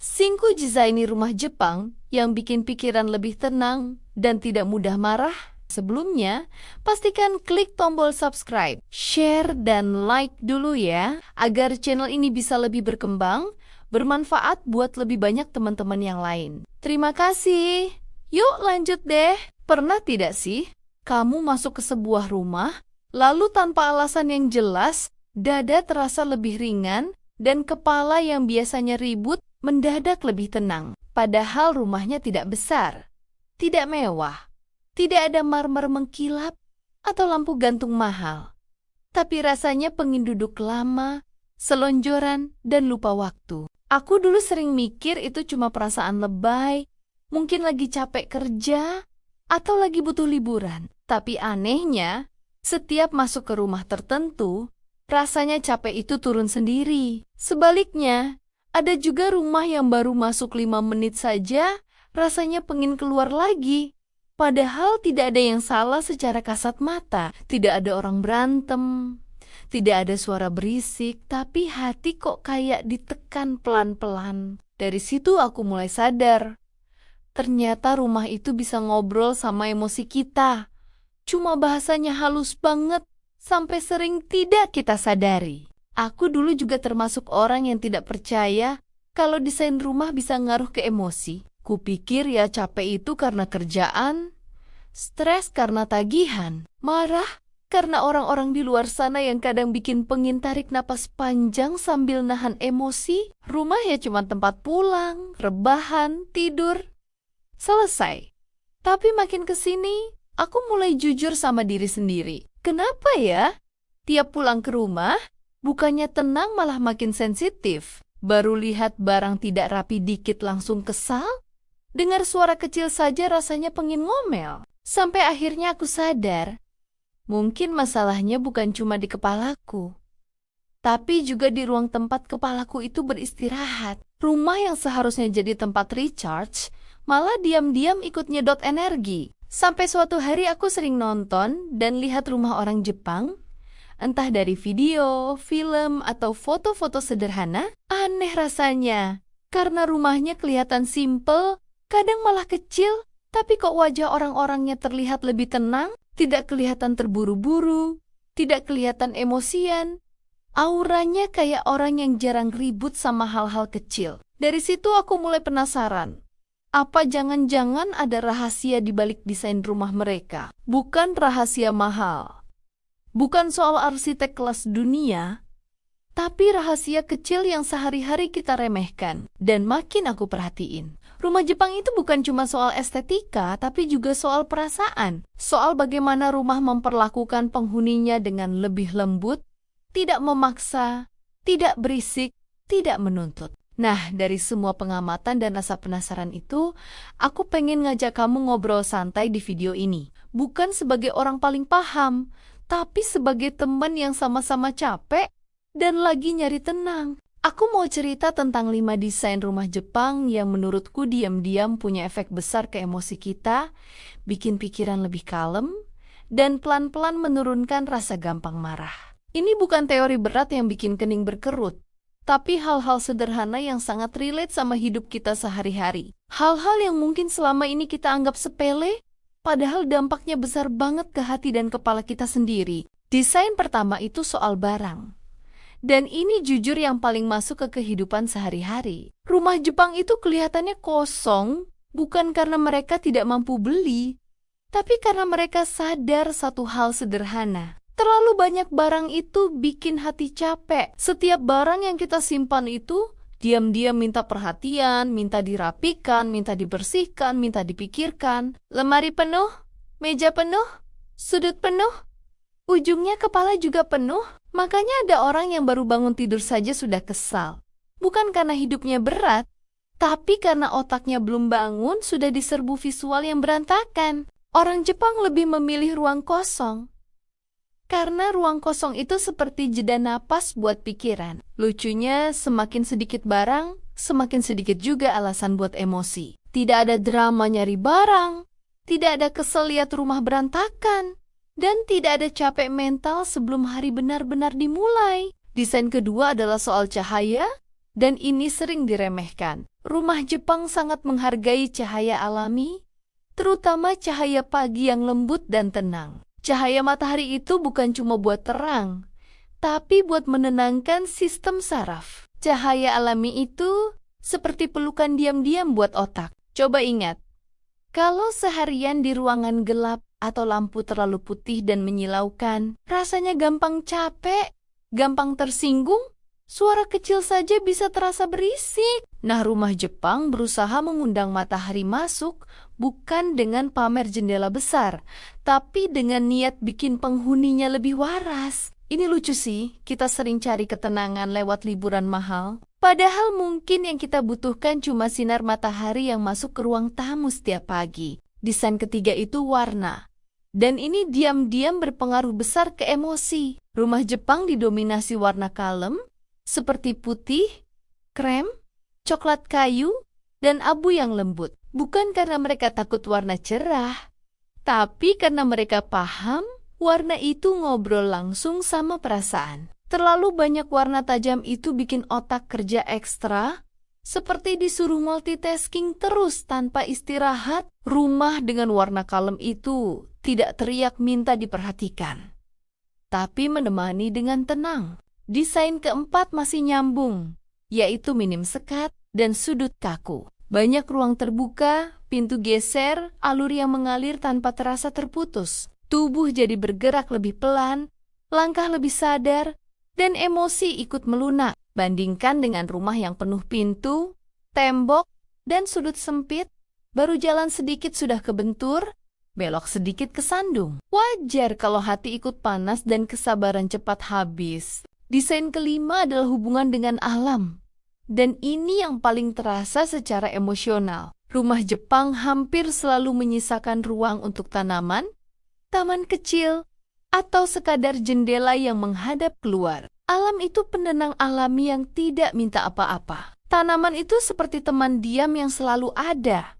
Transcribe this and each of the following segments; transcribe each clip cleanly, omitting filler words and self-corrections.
Singku desaini rumah Jepang yang bikin pikiran lebih tenang dan tidak mudah marah. Sebelumnya, pastikan klik tombol subscribe, share, dan like dulu ya, agar channel ini bisa lebih berkembang, bermanfaat buat lebih banyak teman-teman yang lain. Terima kasih. Yuk lanjut deh. Pernah tidak sih kamu masuk ke sebuah rumah, lalu tanpa alasan yang jelas, dada terasa lebih ringan, dan kepala yang biasanya ribut mendadak lebih tenang. Padahal rumahnya tidak besar, tidak mewah, tidak ada marmer mengkilap atau lampu gantung mahal. Tapi rasanya pengen duduk lama, selonjoran, dan lupa waktu. Aku dulu sering mikir itu cuma perasaan lebay, mungkin lagi capek kerja, atau lagi butuh liburan. Tapi anehnya, setiap masuk ke rumah tertentu, rasanya capek itu turun sendiri. Sebaliknya, ada juga rumah yang baru masuk 5 menit saja, rasanya pengen keluar lagi. Padahal tidak ada yang salah secara kasat mata. Tidak ada orang berantem, tidak ada suara berisik, tapi hati kok kayak ditekan pelan-pelan. Dari situ aku mulai sadar, ternyata rumah itu bisa ngobrol sama emosi kita. Cuma bahasanya halus banget, sampai sering tidak kita sadari. Aku dulu juga termasuk orang yang tidak percaya kalau desain rumah bisa ngaruh ke emosi. Kupikir ya capek itu karena kerjaan, stres karena tagihan, marah karena orang-orang di luar sana yang kadang bikin pengen tarik napas panjang sambil nahan emosi. Rumah ya cuma tempat pulang, rebahan, tidur, selesai. Tapi makin kesini, aku mulai jujur sama diri sendiri. Kenapa ya? Tiap pulang ke rumah, bukannya tenang malah makin sensitif. Baru lihat barang tidak rapi dikit langsung kesal. Dengar suara kecil saja rasanya pengen ngomel. Sampai akhirnya aku sadar, mungkin masalahnya bukan cuma di kepalaku, tapi juga di ruang tempat kepalaku itu beristirahat. Rumah yang seharusnya jadi tempat recharge, malah diam-diam ikut nyedot energi. Sampai suatu hari aku sering nonton dan lihat rumah orang Jepang, entah dari video, film, atau foto-foto sederhana. Aneh rasanya, karena rumahnya kelihatan simple, kadang malah kecil, tapi kok wajah orang-orangnya terlihat lebih tenang, tidak kelihatan terburu-buru, tidak kelihatan emosian. Auranya kayak orang yang jarang ribut sama hal-hal kecil. Dari situ aku mulai penasaran. Apa jangan-jangan ada rahasia di balik desain rumah mereka? Bukan rahasia mahal, bukan soal arsitek kelas dunia, tapi rahasia kecil yang sehari-hari kita remehkan. Dan makin aku perhatiin, rumah Jepang itu bukan cuma soal estetika, tapi juga soal perasaan. Soal bagaimana rumah memperlakukan penghuninya dengan lebih lembut, tidak memaksa, tidak berisik, tidak menuntut. Nah, dari semua pengamatan dan rasa penasaran itu, aku pengen ngajak kamu ngobrol santai di video ini. Bukan sebagai orang paling paham, tapi sebagai teman yang sama-sama capek dan lagi nyari tenang. Aku mau cerita tentang 5 desain rumah Jepang yang menurutku diam-diam punya efek besar ke emosi kita, bikin pikiran lebih kalem, dan pelan-pelan menurunkan rasa gampang marah. Ini bukan teori berat yang bikin kening berkerut, tapi hal-hal sederhana yang sangat relate sama hidup kita sehari-hari. Hal-hal yang mungkin selama ini kita anggap sepele, padahal dampaknya besar banget ke hati dan kepala kita sendiri. Desain pertama itu soal barang. Dan ini jujur yang paling masuk ke kehidupan sehari-hari. Rumah Jepang itu kelihatannya kosong, bukan karena mereka tidak mampu beli, tapi karena mereka sadar satu hal sederhana. Terlalu banyak barang itu bikin hati capek. Setiap barang yang kita simpan itu diam-diam minta perhatian, minta dirapikan, minta dibersihkan, minta dipikirkan. Lemari penuh, meja penuh, sudut penuh, ujungnya kepala juga penuh. Makanya ada orang yang baru bangun tidur saja sudah kesal. Bukan karena hidupnya berat, tapi karena otaknya belum bangun sudah diserbu visual yang berantakan. Orang Jepang lebih memilih ruang kosong, karena ruang kosong itu seperti jeda napas buat pikiran. Lucunya, semakin sedikit barang, semakin sedikit juga alasan buat emosi. Tidak ada drama nyari barang, tidak ada kesel lihat rumah berantakan, dan tidak ada capek mental sebelum hari benar-benar dimulai. Desain kedua adalah soal cahaya dan ini sering diremehkan. Rumah Jepang sangat menghargai cahaya alami, terutama cahaya pagi yang lembut dan tenang. Cahaya matahari itu bukan cuma buat terang, tapi buat menenangkan sistem saraf. Cahaya alami itu seperti pelukan diam-diam buat otak. Coba ingat, kalau seharian di ruangan gelap atau lampu terlalu putih dan menyilaukan, rasanya gampang capek, gampang tersinggung, suara kecil saja bisa terasa berisik. Nah, rumah Jepang berusaha mengundang matahari masuk bukan dengan pamer jendela besar, tapi dengan niat bikin penghuninya lebih waras. Ini lucu sih, kita sering cari ketenangan lewat liburan mahal. Padahal mungkin yang kita butuhkan cuma sinar matahari yang masuk ke ruang tamu setiap pagi. Desain ketiga itu warna. Dan ini diam-diam berpengaruh besar ke emosi. Rumah Jepang didominasi warna kalem, seperti putih, krem, coklat kayu, dan abu yang lembut. Bukan karena mereka takut warna cerah, tapi karena mereka paham warna itu ngobrol langsung sama perasaan. Terlalu banyak warna tajam itu bikin otak kerja ekstra, seperti disuruh multitasking terus tanpa istirahat. Rumah dengan warna kalem itu tidak teriak minta diperhatikan, tapi menemani dengan tenang. Desain keempat masih nyambung, yaitu minim sekat dan sudut kaku. Banyak ruang terbuka, pintu geser, alur yang mengalir tanpa terasa terputus. Tubuh jadi bergerak lebih pelan, langkah lebih sadar, dan emosi ikut melunak. Bandingkan dengan rumah yang penuh pintu, tembok, dan sudut sempit, baru jalan sedikit sudah kebentur, belok sedikit kesandung. Wajar kalau hati ikut panas dan kesabaran cepat habis. Desain kelima adalah hubungan dengan alam. Dan ini yang paling terasa secara emosional. Rumah Jepang hampir selalu menyisakan ruang untuk tanaman, taman kecil, atau sekadar jendela yang menghadap keluar. Alam itu penenang alami yang tidak minta apa-apa. Tanaman itu seperti teman diam yang selalu ada.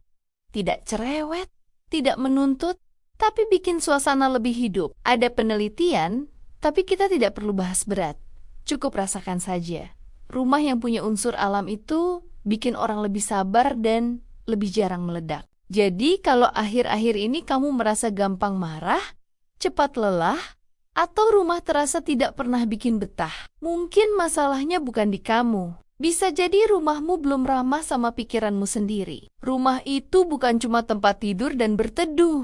Tidak cerewet, tidak menuntut, tapi bikin suasana lebih hidup. Ada penelitian, tapi kita tidak perlu bahas berat. Cukup rasakan saja. Rumah yang punya unsur alam itu bikin orang lebih sabar dan lebih jarang meledak. Jadi kalau akhir-akhir ini kamu merasa gampang marah, cepat lelah, atau rumah terasa tidak pernah bikin betah, mungkin masalahnya bukan di kamu. Bisa jadi rumahmu belum ramah sama pikiranmu sendiri. Rumah itu bukan cuma tempat tidur dan berteduh,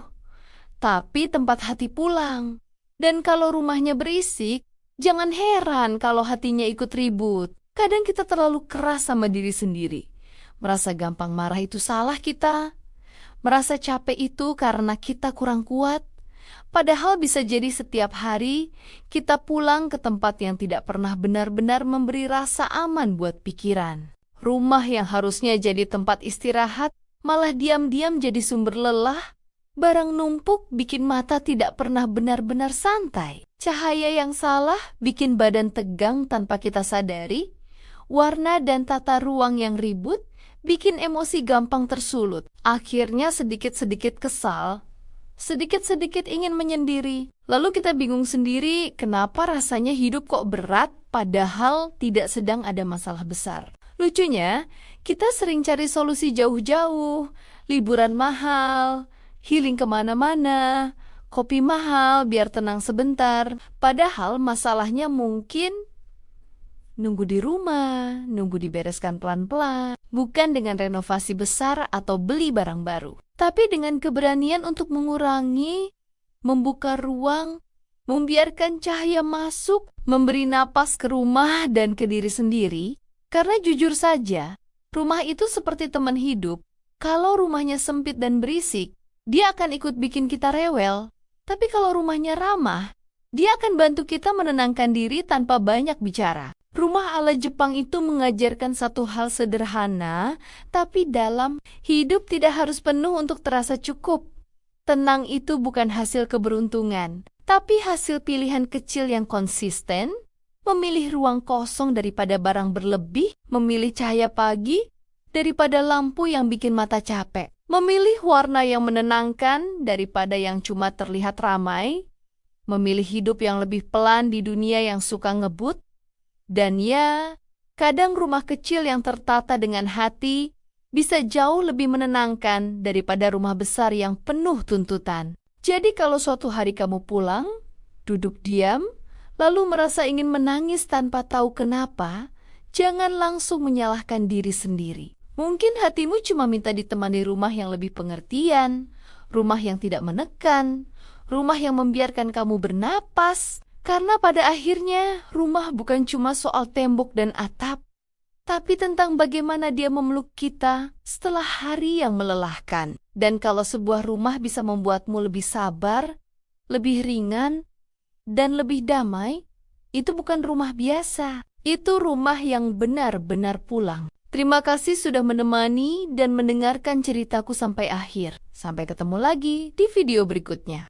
tapi tempat hati pulang. Dan kalau rumahnya berisik, jangan heran kalau hatinya ikut ribut. Kadang kita terlalu keras sama diri sendiri. Merasa gampang marah itu salah kita. Merasa capek itu karena kita kurang kuat. Padahal bisa jadi setiap hari kita pulang ke tempat yang tidak pernah benar-benar memberi rasa aman buat pikiran. Rumah yang harusnya jadi tempat istirahat malah diam-diam jadi sumber lelah. Barang numpuk bikin mata tidak pernah benar-benar santai. Cahaya yang salah bikin badan tegang tanpa kita sadari. Warna dan tata ruang yang ribut bikin emosi gampang tersulut. Akhirnya sedikit-sedikit kesal, sedikit-sedikit ingin menyendiri. Lalu kita bingung sendiri kenapa rasanya hidup kok berat padahal tidak sedang ada masalah besar. Lucunya, kita sering cari solusi jauh-jauh, liburan mahal, healing kemana-mana, kopi mahal biar tenang sebentar. Padahal masalahnya mungkin nunggu di rumah, nunggu dibereskan pelan-pelan, bukan dengan renovasi besar atau beli barang baru. Tapi dengan keberanian untuk mengurangi, membuka ruang, membiarkan cahaya masuk, memberi napas ke rumah dan ke diri sendiri. Karena jujur saja, rumah itu seperti teman hidup. Kalau rumahnya sempit dan berisik, dia akan ikut bikin kita rewel. Tapi kalau rumahnya ramah, dia akan bantu kita menenangkan diri tanpa banyak bicara. Rumah ala Jepang itu mengajarkan satu hal sederhana, tapi dalam. Hidup tidak harus penuh untuk terasa cukup. Tenang itu bukan hasil keberuntungan, tapi hasil pilihan kecil yang konsisten, memilih ruang kosong daripada barang berlebih, memilih cahaya pagi daripada lampu yang bikin mata capek, memilih warna yang menenangkan daripada yang cuma terlihat ramai, memilih hidup yang lebih pelan di dunia yang suka ngebut. Dan ya, Kadang rumah kecil yang tertata dengan hati bisa jauh lebih menenangkan daripada rumah besar yang penuh tuntutan. Jadi kalau suatu hari kamu pulang, duduk diam, lalu merasa ingin menangis tanpa tahu kenapa, jangan langsung menyalahkan diri sendiri. Mungkin hatimu cuma minta ditemani rumah yang lebih pengertian, rumah yang tidak menekan, rumah yang membiarkan kamu bernapas. Karena pada akhirnya rumah bukan cuma soal tembok dan atap, tapi tentang bagaimana dia memeluk kita setelah hari yang melelahkan. Dan kalau sebuah rumah bisa membuatmu lebih sabar, lebih ringan, dan lebih damai, itu bukan rumah biasa. Itu rumah yang benar-benar pulang. Terima kasih sudah menemani dan mendengarkan ceritaku sampai akhir. Sampai ketemu lagi di video berikutnya.